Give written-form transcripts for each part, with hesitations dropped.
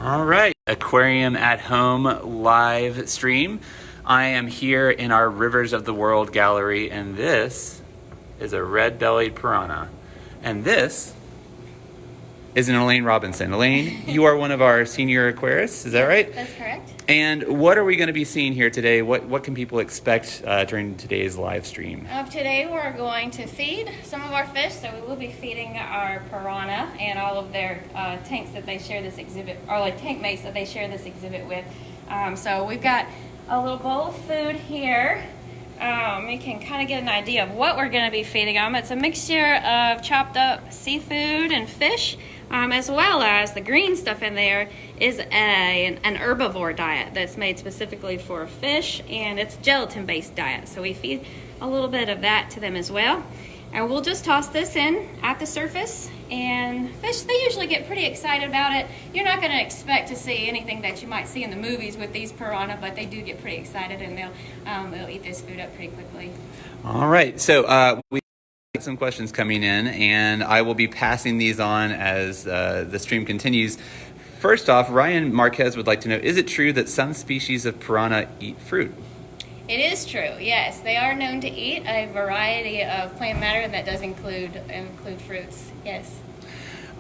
All right, Aquarium at Home live stream. I am here in our Rivers of the World gallery, and this is a red-bellied piranha. And this is an Elaine Robinson. Elaine, you are one of our senior aquarists, is that right? That's correct. And what are we going to be seeing here today? What can people expect during today's live stream? Today we're going to feed some of our fish, so we will be feeding our piranha and all of their tanks that they share this exhibit, or like tank mates that they share this exhibit with. So we've got a little bowl of food here. You can kind of get an idea of what we're going to be feeding them. It's a mixture of chopped up seafood and fish, as well as the green stuff in there is an herbivore diet that's made specifically for fish, and it's a gelatin-based diet. So we feed a little bit of that to them as well. And we'll just toss this in at the surface, and fish, they usually get pretty excited about it. You're not going to expect to see anything that you might see in the movies with these piranha, but they do get pretty excited, and they'll eat this food up pretty quickly. All right, so we have some questions coming in, and I will be passing these on as the stream continues. First off, Ryan Marquez would like to know, is it true that some species of piranha eat fruit? It is true, yes. They are known to eat a variety of plant matter that does include fruits, yes.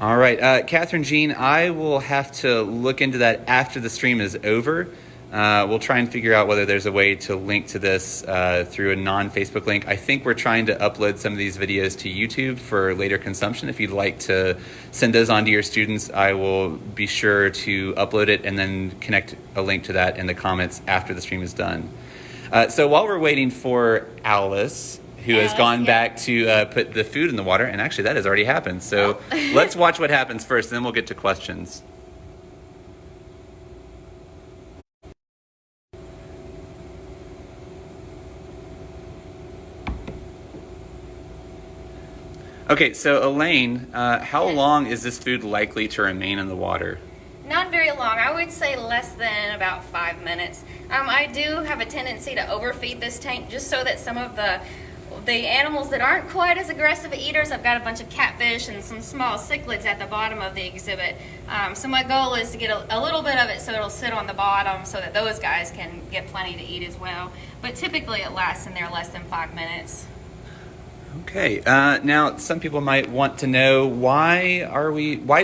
All right, Catherine Jean, I will have to look into that after the stream is over. We'll try and figure out whether there's a way to link to this through a non-Facebook link. I think we're trying to upload some of these videos to YouTube for later consumption. If you'd like to send those on to your students, I will be sure to upload it and then connect a link to that in the comments after the stream is done. So while we're waiting for Alice, who has gone back to put the food in the water, and actually that has already happened. So let's watch what happens first, and then we'll get to questions. Okay, so Elaine, how long is this food likely to remain in the water? Not very long. I would say less than about 5 minutes. I do have a tendency to overfeed this tank just so that some of the animals that aren't quite as aggressive eaters, I've got a bunch of catfish and some small cichlids at the bottom of the exhibit. So my goal is to get a little bit of it so it'll sit on the bottom so that those guys can get plenty to eat as well. But typically it lasts in there less than 5 minutes. Okay, now some people might want to know why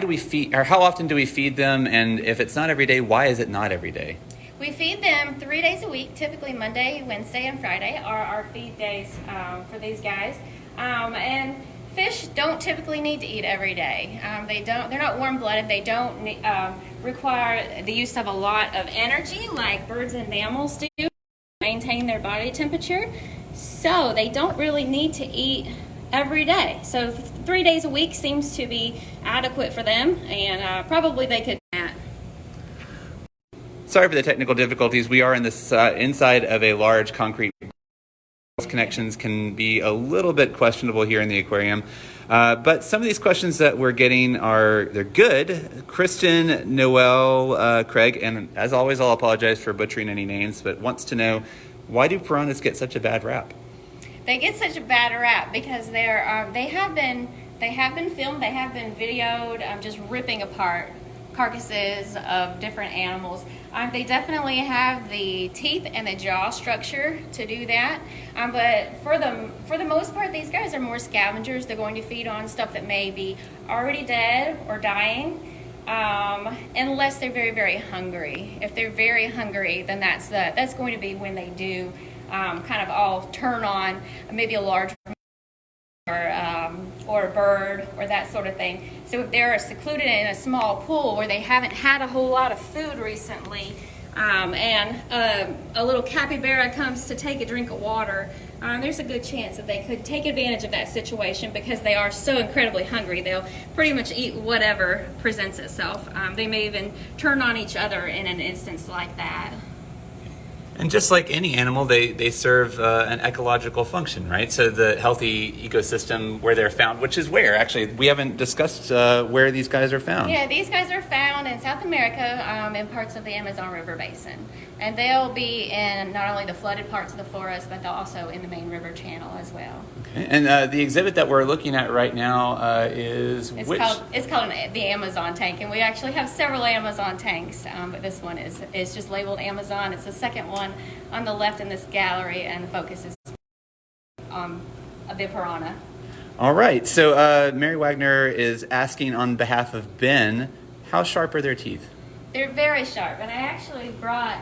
do we feed, or how often do we feed them, and if it's not every day, why is it not every day? We feed them 3 days a week. Typically Monday, Wednesday, and Friday are our feed days for these guys. And fish don't typically need to eat every day. They're not warm-blooded. They don't require the use of a lot of energy like birds and mammals do to maintain their body temperature. So they don't really need to eat every day. So 3 days a week seems to be adequate for them, and probably they could. Sorry for the technical difficulties. We are in this inside of a large concrete. Connections can be a little bit questionable here in the aquarium, but some of these questions that we're getting they're good. Kristen, Noel, Craig, and as always, I'll apologize for butchering any names, but wants to know, why do piranhas get such a bad rap? They get such a bad rap because they have been filmed, they have been videoed, just ripping apart carcasses of different animals. They definitely have the teeth and the jaw structure to do that, but for the most part, these guys are more scavengers. They're going to feed on stuff that may be already dead or dying, unless they're very, very hungry. If they're very hungry, then that's going to be when they do kind of all turn on maybe a large or a bird or that sort of thing. So if they're secluded in a small pool where they haven't had a whole lot of food recently, and a little capybara comes to take a drink of water, there's a good chance that they could take advantage of that situation because they are so incredibly hungry. They'll pretty much eat whatever presents itself. They may even turn on each other in an instance like that. And just like any animal, they serve an ecological function, right? So the healthy ecosystem where they're found, which is where, actually, we haven't discussed where these guys are found. Yeah, these guys are found in South America, in parts of the Amazon River Basin. And they'll be in not only the flooded parts of the forest, but they're also in the main river channel as well. Okay. And the exhibit that we're looking at right now is It's called the Amazon tank, and we actually have several Amazon tanks, but this one is just labeled Amazon. It's the second one on the left in this gallery, and the focus is on the piranha. All right. So Mary Wagner is asking on behalf of Ben, how sharp are their teeth? They're very sharp, and I actually brought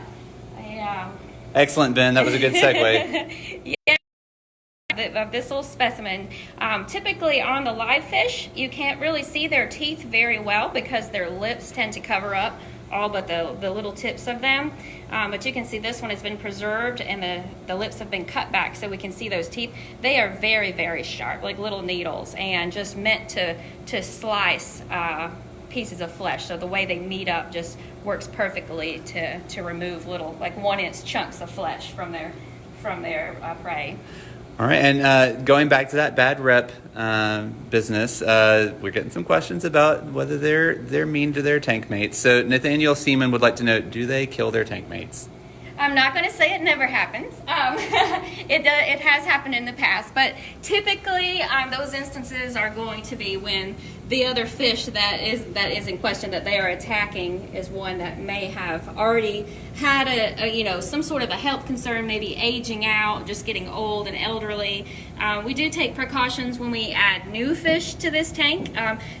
Excellent, Ben. That was a good segue. yeah. Of this little specimen. Typically on the live fish, you can't really see their teeth very well because their lips tend to cover up all but the little tips of them. But you can see this one has been preserved and the lips have been cut back so we can see those teeth. They are very, very sharp, like little needles, and just meant to slice pieces of flesh. So the way they meet up just works perfectly to remove little, like 1-inch chunks of flesh from their prey. All right, and going back to that bad rep business, we're getting some questions about whether they're mean to their tank mates. So Nathaniel Seaman would like to know, do they kill their tank mates? I'm not going to say it never happens. It has happened in the past, but typically those instances are going to be when the other fish that is in question that they are attacking is one that may have already had some sort of a health concern, maybe aging out, just getting old and elderly. We do take precautions when we add new fish to this tank.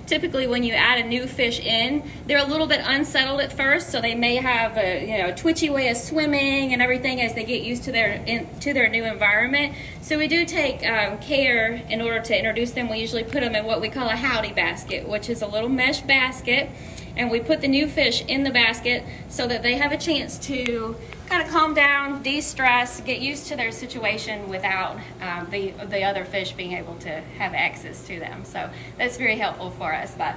Typically when you add a new fish in, they're a little bit unsettled at first, so they may have a twitchy way of swimming and everything as they get used to their new environment. So we do take care in order to introduce them. We usually put them in what we call a howdy basket, which is a little mesh basket, and we put the new fish in the basket so that they have a chance to kind of calm down, de-stress, get used to their situation without the other fish being able to have access to them. So that's very helpful for us. But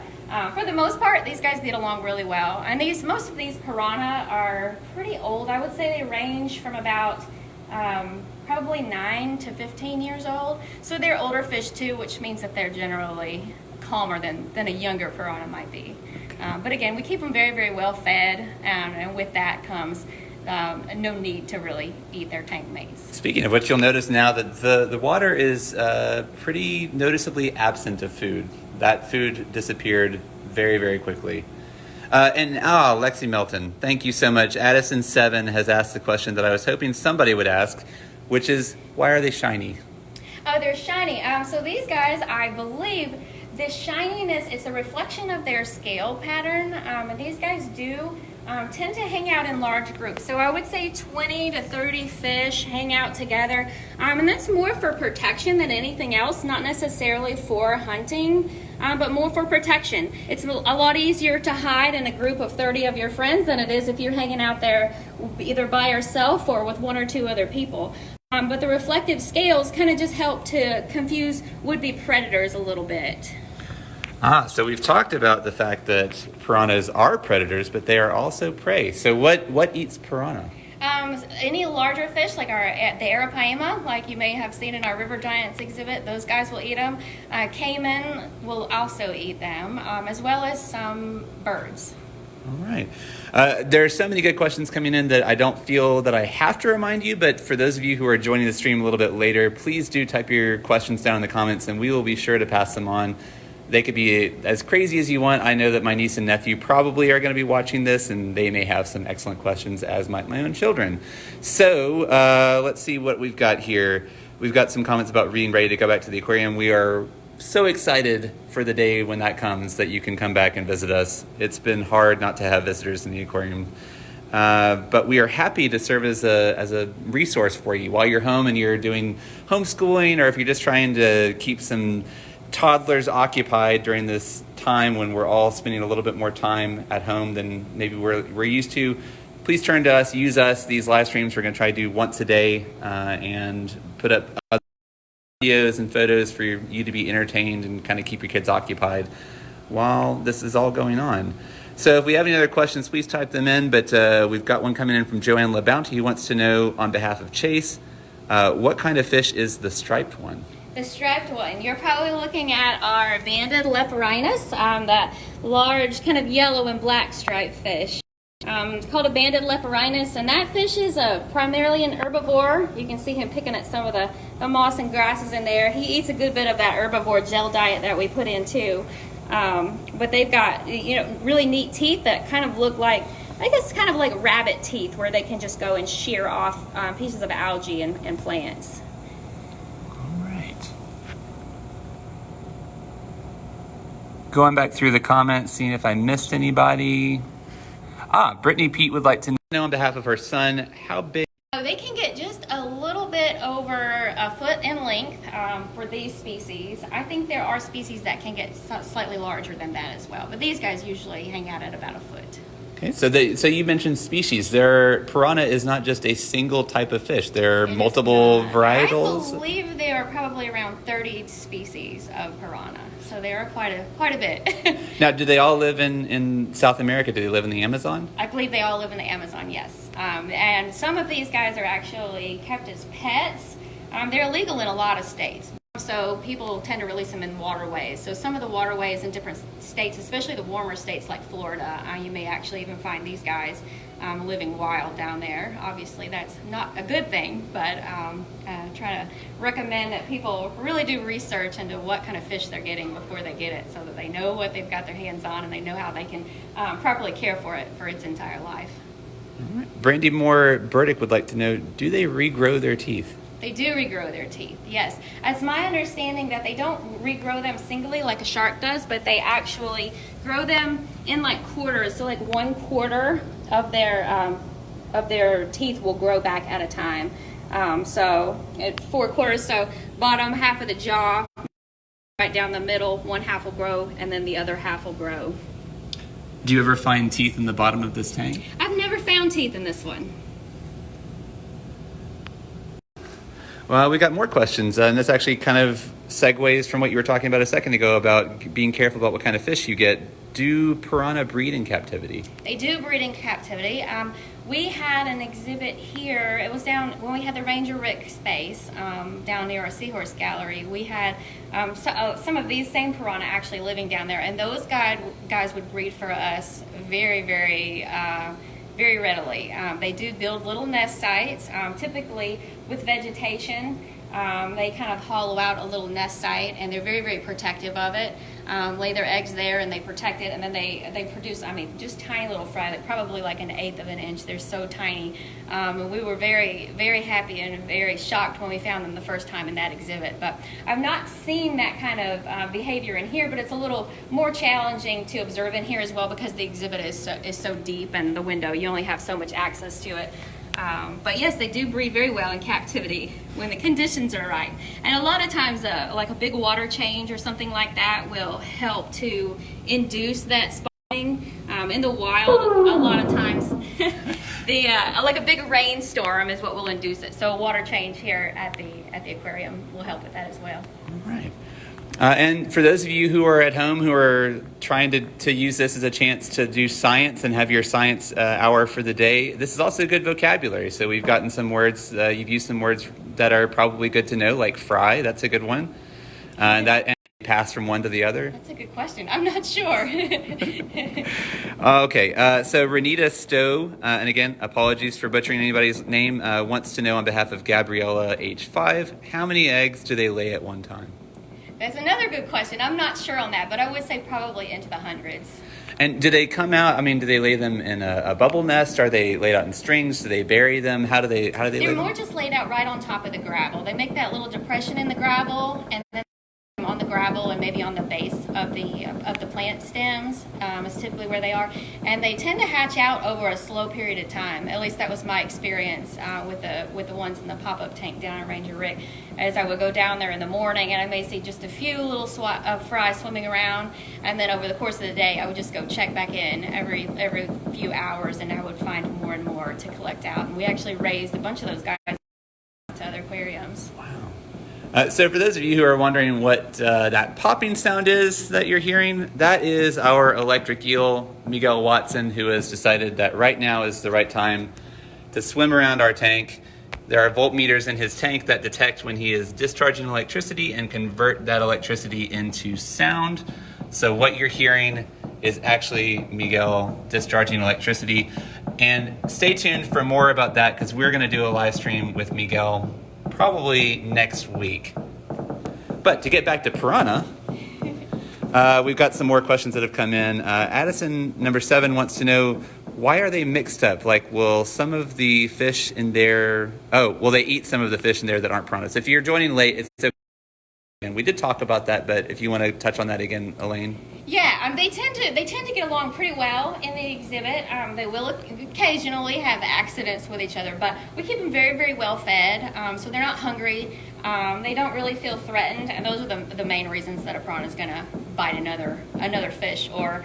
for the most part, these guys get along really well. And most of these piranha are pretty old. I would say they range from about probably 9 to 15 years old. So they're older fish too, which means that they're generally calmer than a younger piranha might be. But again, we keep them very, very well fed, and with that comes no need to really eat their tank mates. Speaking of which, you'll notice now that the water is pretty noticeably absent of food. That food disappeared very, very quickly. Lexi Melton, thank you so much. Addison7 has asked the question that I was hoping somebody would ask, which is, why are they shiny? Oh, they're shiny. So these guys, I believe, the shininess is a reflection of their scale pattern. And these guys do tend to hang out in large groups. So I would say 20 to 30 fish hang out together. And that's more for protection than anything else, not necessarily for hunting, but more for protection. It's a lot easier to hide in a group of 30 of your friends than it is if you're hanging out there either by yourself or with 1 or 2 other people. But the reflective scales kind of just help to confuse would-be predators a little bit. So we've talked about the fact that piranhas are predators, but they are also prey. So what eats piranha? Any larger fish, like the arapaima, like you may have seen in our river giants exhibit, those guys will eat them. Caiman will also eat them, as well as some birds. All right. There are so many good questions coming in that I don't feel that I have to remind you, but for those of you who are joining the stream a little bit later, please do type your questions down in the comments and we will be sure to pass them on. They could be as crazy as you want. I know that my niece and nephew probably are going to be watching this, and they may have some excellent questions, as might my own children. So let's see what we've got here. We've got some comments about being ready to go back to the aquarium. We are so excited for the day when that comes that you can come back and visit us. It's been hard not to have visitors in the aquarium. But we are happy to serve as a resource for you while you're home and you're doing homeschooling, or if you're just trying to keep some toddlers occupied during this time when we're all spending a little bit more time at home than maybe we're used to. Please turn to us, use us. These live streams we're going to try to do once a day and put up videos and photos for you to be entertained and kind of keep your kids occupied while this is all going on. So if we have any other questions, please type them in. But we've got one coming in from Joanne LaBounty who wants to know, on behalf of Chase, what kind of fish is the striped one? The striped one, you're probably looking at our banded lepirinus, that large kind of yellow and black striped fish. It's called a banded lepirinus, and that fish is primarily an herbivore. You can see him picking at some of the moss and grasses in there. He eats a good bit of that herbivore gel diet that we put in too. But they've got, really neat teeth that kind of look like, I guess, kind of like rabbit teeth, where they can just go and shear off pieces of algae and plants. Going back through the comments, seeing if I missed anybody. Brittany Pete would like to know, on behalf of her son, how big... They can get just a little bit over a foot in length for these species. I think there are species that can get slightly larger than that as well, but these guys usually hang out at about a foot. Okay, so you mentioned species. Piranha is not just a single type of fish. There are multiple varietals. I believe there are probably around 30 species of piranha, so there are quite a bit. Now, do they all live in South America? Do they live in the Amazon? I believe they all live in the Amazon, yes. And some of these guys are actually kept as pets. They're illegal in a lot of states. So people tend to release them in waterways. So some of the waterways in different states, especially the warmer states like Florida, you may actually even find these guys living wild down there. Obviously, that's not a good thing, but try to recommend that people really do research into what kind of fish they're getting before they get it, so that they know what they've got their hands on and they know how they can properly care for it for its entire life. All right. Brandy Moore Burdick would like to know, do they regrow their teeth? They do regrow their teeth, yes. It's my understanding that they don't regrow them singly like a shark does, but they actually grow them in like quarters. So like 1/4 of their teeth will grow back at a time. So at 4 quarters, so bottom half of the jaw, right down the middle, one half will grow, and then the other half will grow. Do you ever find teeth in the bottom of this tank? I've never found teeth in this one. Well, we got more questions, and this actually kind of segues from what you were talking about a second ago about being careful about what kind of fish you get. Do piranha breed in captivity? They do breed in captivity. We had an exhibit here. It was down when we had the Ranger Rick space down near our Seahorse Gallery. We had some of these same piranha actually living down there, and those guys would breed for us very, very very readily. They do build little nest sites, typically with vegetation. They kind of hollow out a little nest site, and they're very, very protective of it. Lay their eggs there, and they protect it, and then they produce, just tiny little fry, like probably like 1/8 of an inch. They're so tiny. And we were very, very happy and very shocked when we found them the first time in that exhibit. But I've not seen that kind of behavior in here, but it's a little more challenging to observe in here as well, because the exhibit is so deep, and the window, you only have so much access to it. But yes, they do breed very well in captivity when the conditions are right. And a lot of times, like a big water change or something like that will help to induce that spotting. In the wild, a lot of times, like a big rainstorm is what will induce it. So a water change here at the aquarium will help with that as well. All right. And for those of you who are at home who are trying to use this as a chance to do science and have your science hour for the day, this is also good vocabulary. So we've gotten some words, you've used some words that are probably good to know, like fry, that's a good one. And pass from one to the other? That's a good question. I'm not sure. Okay, so Renita Stowe, and again, apologies for butchering anybody's name, wants to know on behalf of Gabriella, age 5, how many eggs do they lay at one time? That's another good question. I'm not sure on that, but I would say probably into the hundreds. And do they come out, do they lay them in a bubble nest? Are they laid out in strings? Do they bury them? How do they lay them? They're more just laid out right on top of the gravel. They make that little depression in the gravel, and then on the gravel and maybe on the base of the plant stems is typically where they are, and they tend to hatch out over a slow period of time. At least that was my experience with the ones in the pop-up tank down at Ranger Rick. As I would go down there in the morning, and I may see just a few little fry swimming around, and then over the course of the day I would just go check back in every few hours, and I would find more and more to collect out. And we actually raised a bunch of those guys to other aquariums. Wow. So for those of you who are wondering what that popping sound is that you're hearing, that is our electric eel, Miguel Watson, who has decided that right now is the right time to swim around our tank. There are voltmeters in his tank that detect when he is discharging electricity and convert that electricity into sound. So what you're hearing is actually Miguel discharging electricity. And stay tuned for more about that, because we're going to do a live stream with Miguel probably next week. But to get back to Piranha, we've got some more questions that have come in. Addison, number 7, wants to know, why are they mixed up? Like, will some of the fish in there... Oh, will they eat some of the fish in there that aren't piranhas? If you're joining late, it's okay. And we did talk about that, but if you want to touch on that again, Elaine. Yeah, they tend to get along pretty well in the exhibit. They will occasionally have accidents with each other, but we keep them very, very well fed, so they're not hungry. They don't really feel threatened, and those are the main reasons that a piranha is going to bite another fish or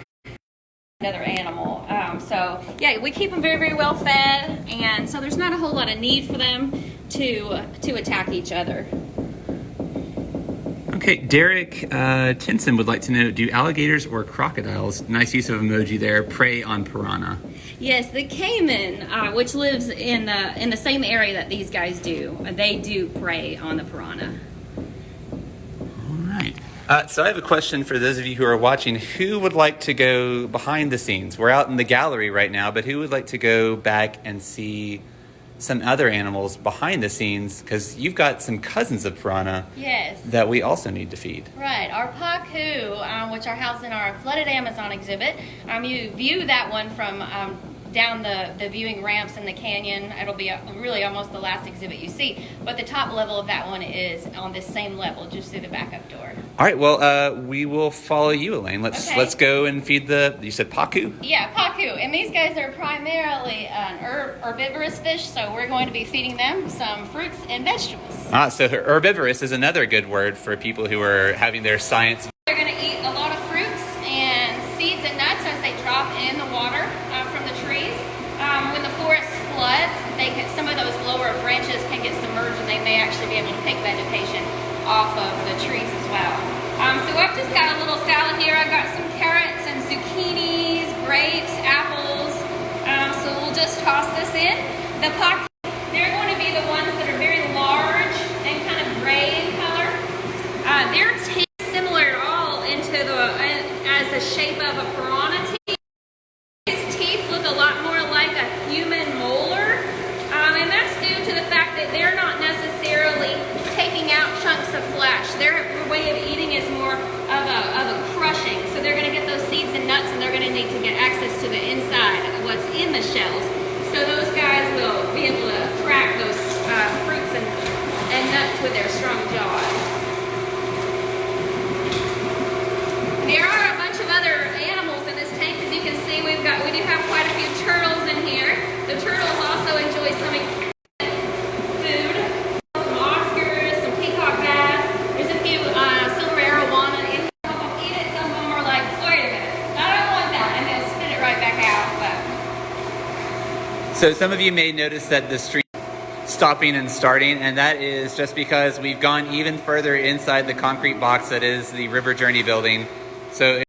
another animal. So yeah, we keep them very, very well fed, and so there's not a whole lot of need for them to attack each other. Okay, Derek Tinson would like to know, do alligators or crocodiles, nice use of emoji there, prey on piranha? Yes, the caiman, which lives in the same area that these guys do, they do prey on the piranha. All right. So I have a question for those of you who are watching. Who would like to go behind the scenes? We're out in the gallery right now, but who would like to go back and see some other animals behind the scenes, because you've got some cousins of piranha. Yes. That we also need to feed. Right. Our Pacu, which are housed in our flooded Amazon exhibit, you view that one from down the viewing ramps in the canyon. It'll be really almost the last exhibit you see, but the top level of that one is on this same level, just through the backup door. All right, well, we will follow you, Elaine. Let's go and feed you said Pacu? Yeah, Pacu. And these guys are primarily an herbivorous fish, so we're going to be feeding them some fruits and vegetables. So herbivorous is another good word for people who are having their science. They're going to eat a lot of fruits and seeds and nuts as they drop in the water from the trees. When the forest floods, some of those lower branches can get submerged, and they may actually be able to pick vegetation off of the trees as well. So I've just got a little salad here. I've got some carrots and zucchinis, grapes, apples. So we'll just toss this in. The Pacu, they're going to be the ones that are very large and kind of gray in color. Their teeth similar at all as the shape of a piranha teeth. His teeth look a lot more like a human molar, and that's due to the fact that they're not necessarily taking out chunks of flesh. Their way of eating is more of a crushing. So they're going to get those seeds and nuts, and they're going to need to get access to the inside of what's in the shells. So those guys will be able to crack those fruits and nuts with their strong jaws. There are a bunch of other animals in this tank. As you can see, we do have quite a few turtles in here. The turtles also enjoy some food, some oscars, some peacock bass. There's a few silver arowana, and some of them eat it. Some of them are like, wait a minute, I don't want that, and they'll spit it right back out. So some of you may notice that the stream stopping and starting, and that is just because we've gone even further inside the concrete box that is the River Journey building. So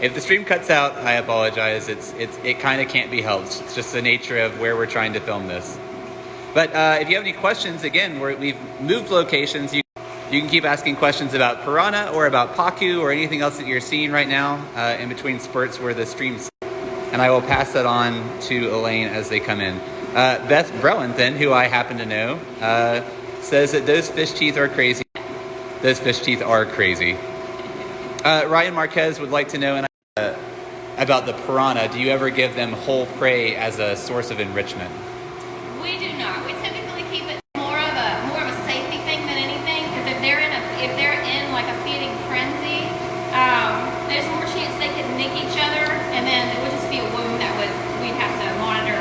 if the stream cuts out, I apologize. It kind of can't be helped. It's just the nature of where we're trying to film this. But if you have any questions, again, we've moved locations. You can keep asking questions about Piranha or about Pacu or anything else that you're seeing right now in between spurts where the stream's. And I will pass that on to Elaine as they come in. Beth Brelanthen, who I happen to know, says that those fish teeth are crazy. Those fish teeth are crazy. Ryan Marquez would like to know about the piranha. Do you ever give them whole prey as a source of enrichment? We do not. We typically keep it more of a safety thing than anything, because if they're in like a feeding frenzy, there's more chance they could nick each other, and then it would just be a wound that we'd have to monitor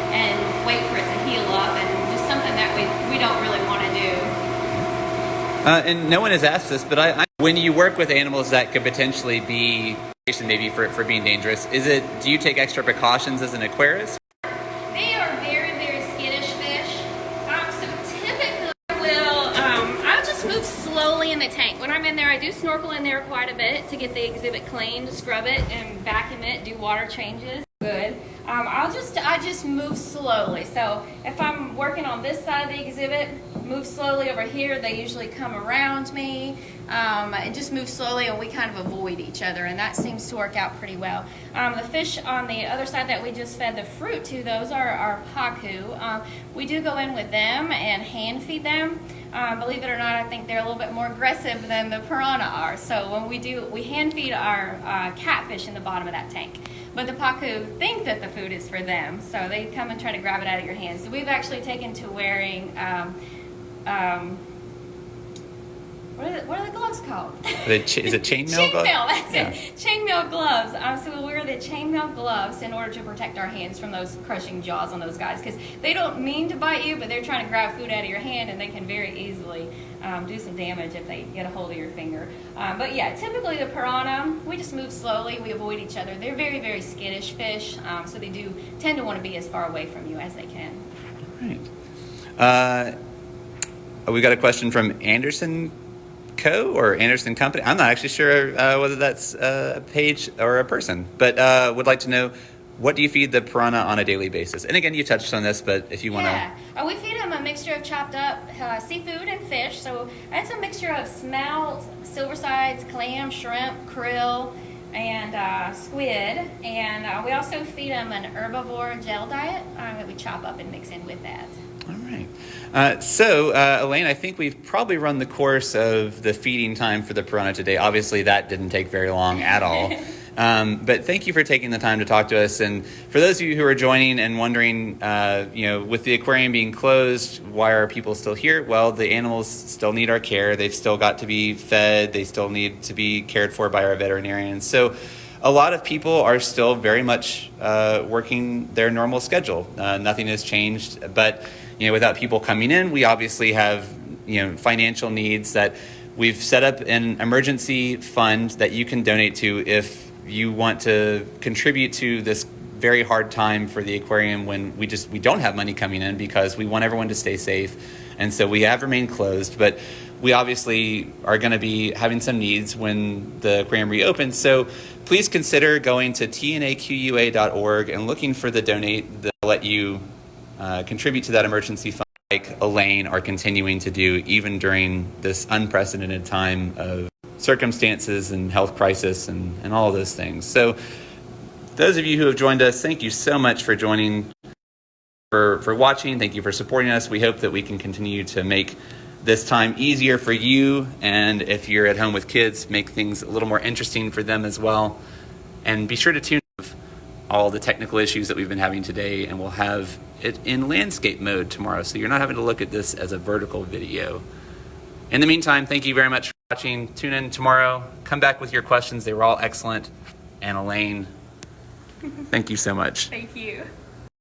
and wait for it to heal up, and just something that we don't really want to do. And no one has asked this, but when you work with animals that could potentially be maybe for being dangerous, do you take extra precautions as an aquarist? They are very, very skittish fish. So typically I'll just just move slowly in the tank. When I'm in there, I do snorkel in there quite a bit to get the exhibit cleaned, scrub it and vacuum it, do water changes. Good. I just move slowly. So if I'm working on this side of the exhibit, move slowly over here. They usually come around me and just move slowly, and we kind of avoid each other, and that seems to work out pretty well. The fish on the other side that we just fed the fruit to, those are our Pacu. We do go in with them and hand feed them. Believe it or not, I think they're a little bit more aggressive than the piranha are. So when we hand feed our catfish in the bottom of that tank. But the Pacu think that the food is for them, so they come and try to grab it out of your hands. So we've actually taken to wearing, what are the gloves called? Is it chainmail gloves? Chainmail, that's Yeah. it. Chainmail gloves. So we'll wear the chainmail gloves in order to protect our hands from those crushing jaws on those guys, because they don't mean to bite you, but they're trying to grab food out of your hand, and they can very easily do some damage if they get a hold of your finger. But yeah, typically the piranha, we just move slowly. We avoid each other. They're very, very skittish fish, so they do tend to want to be as far away from you as they can. Right. We got a question from Anderson Co. or Anderson Company. I'm not actually sure whether that's a page or a person, but would like to know, what do you feed the piranha on a daily basis? And again, you touched on this, but if you want to... Yeah, we feed them a mixture of chopped up seafood and fish. So it's a mixture of smelt, silver sides, clam, shrimp, krill, and squid. And we also feed them an herbivore gel diet that we chop up and mix in with that. All right. So, Elaine, I think we've probably run the course of the feeding time for the piranha today. Obviously, that didn't take very long at all. But thank you for taking the time to talk to us. And for those of you who are joining and wondering, with the aquarium being closed, why are people still here? Well, the animals still need our care. They've still got to be fed. They still need to be cared for by our veterinarians. So a lot of people are still very much working their normal schedule. Nothing has changed. But, without people coming in, we obviously have, financial needs that we've set up an emergency fund that you can donate to if you want to contribute to this very hard time for the aquarium when we don't have money coming in because we want everyone to stay safe. And so we have remained closed, but we obviously are going to be having some needs when the aquarium reopens. So please consider going to tnaqua.org and looking for the donate that will let you contribute to that emergency fund, like Elaine are continuing to do even during this unprecedented time of circumstances and health crisis and all of those things. So those of you who have joined us, thank you so much for joining, for watching. Thank you for supporting us. We hope that we can continue to make this time easier for you, and if you're at home with kids, make things a little more interesting for them as well. And be sure to tune in all the technical issues that we've been having today, and we'll have it in landscape mode tomorrow, so you're not having to look at this as a vertical video. In the meantime, thank you very much for watching. Tune in tomorrow. Come back with your questions. They were all excellent. And Elaine, thank you so much. Thank you.